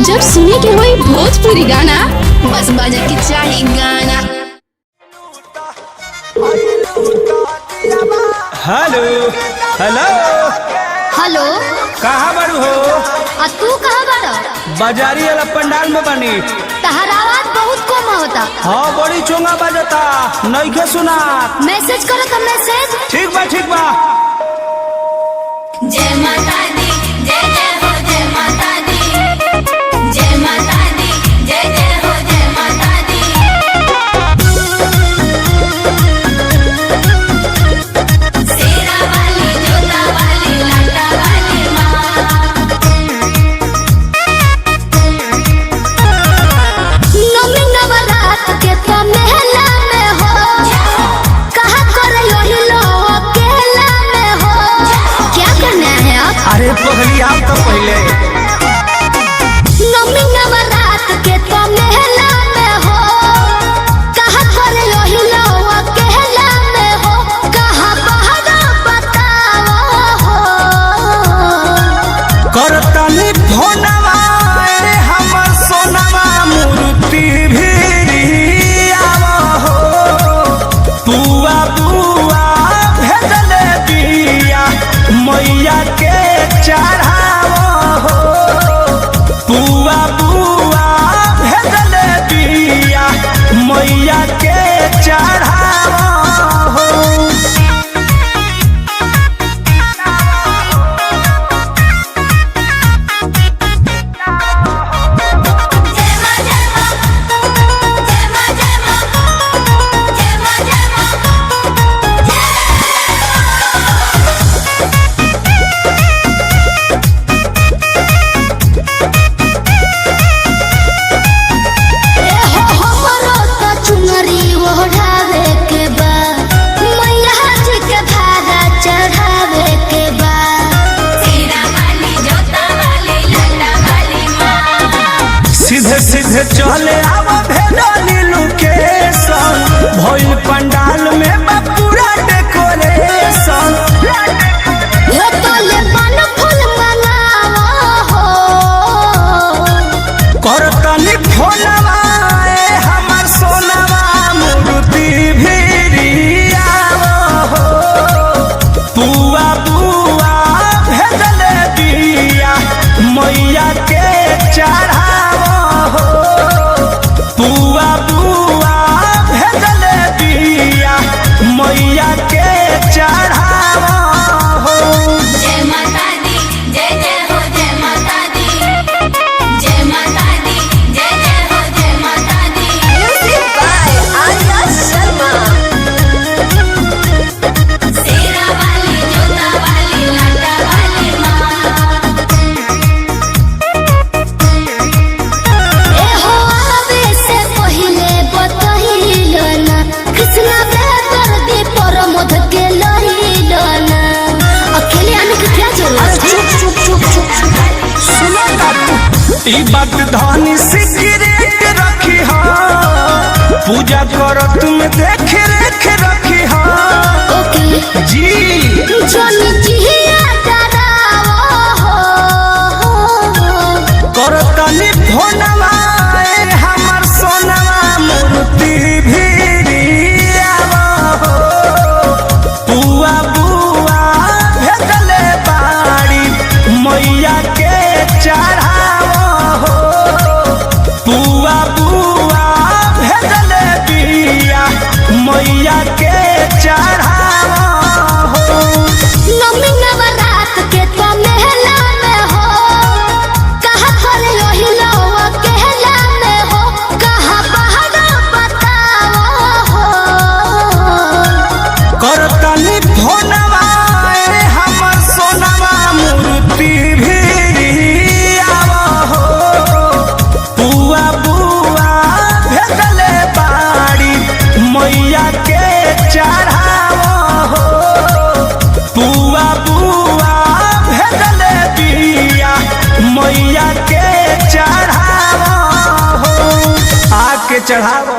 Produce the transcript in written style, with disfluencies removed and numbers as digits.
जब सुने के होई भोजपुरी गाना बस बजे के चाही गाना। हेलो हेलो हेलो कहाँ बारू हो? आ तू कहाँ बाड़ा? बाजारी वाला पंडाल में बनी। तहर आवाज बहुत कम होता। हाँ बड़ी चोंगा बजता नइखे सुना। मैसेज करो तो मैसेज। ठीक बा ठीक बा। जय माता दी जय जय हो जय माता दी जय माता दी जय जय हो जय माता दी। शेरा वाली जोता वाली लाटा वाली माँ। नवमी नवरात के तो मेला में हो, कहाँ करे यही लोग अकेला में हो। क्या करना है आप? अरे पगली आप तो पहले नवमी नवरात के तो मेला में हो, कहाँ करे यही लोग अकेला में हो। कहाँ बहरा बताओ हो। करतनी फोनवा रे हमर सोनवा मूर्ति भी आवा हो। बुआ बुआ भेजले बिया मैया के चढ़ावा हो। बुआ बुआ भेजले बिया मैया के चढ़ावा हो। जय माँ जय माँ जय माँ जय माँ जय माँ जय माँ। हमरो तो चुनरी ओढ़ावे के बा, मैया जी के भागा चढ़ावे के बा। शेरा वाली जोता वाली लाटा वाली माँ। सीधे सीधे चले आवा भेजली लोकेशन। भइल पंडाल में बा पूरा डेकोरेशन। हे तोले पान फूल मंगावा हो। करतनी फोनवा ए हमर सोनवा मूर्ति भी आवा हो। बुआ बुआ भेजले बिया मैया के चढ़ावा हो। बुआ बुआ भेजले बिया मैया के चढ़ावा हो। जय माता दी जय जय हो जय माता दी जय माता दी जय जय हो जय माता दी। Music by Arya Sharma. Sherawali जोता वाली लाटा वाली माँ। ए हो आवे से पहिले बतहिलो ना, कृष्णा बेदर दी परमोध के लहिलो ना। अकेले आने की क्या जरूरत है? चुप चुप चुप चुप। सुनो बाबू ई बात धनी सिगरेट रखी हा। पूजा करो तुम देख रेख रखी हा। ओके जी जोनी जिया डरावो हो। करो तनी फोनवा ए हमर सोनवा मूर्ति भी आवा हो। बुआ बुआ भेजले बाड़ी मैया के चढ़ावा हो। बुआ बुआ भेजले बिया मैया के चढ़ावा हो। नवमी नवरात के तो मेला में हो, कहाँ करे यही लोग अकेला में हो। कहाँ बहरा बताओ हो। करतनी फोनवा ए हमर सोनवा मूर्ति भी आवा हो। बुआ बुआ भेजले बाड़ी मैया के चढ़ावा हो। बुआ बुआ भेजले बिया मैया के चढ़ावा हो। आके चढ़ावा।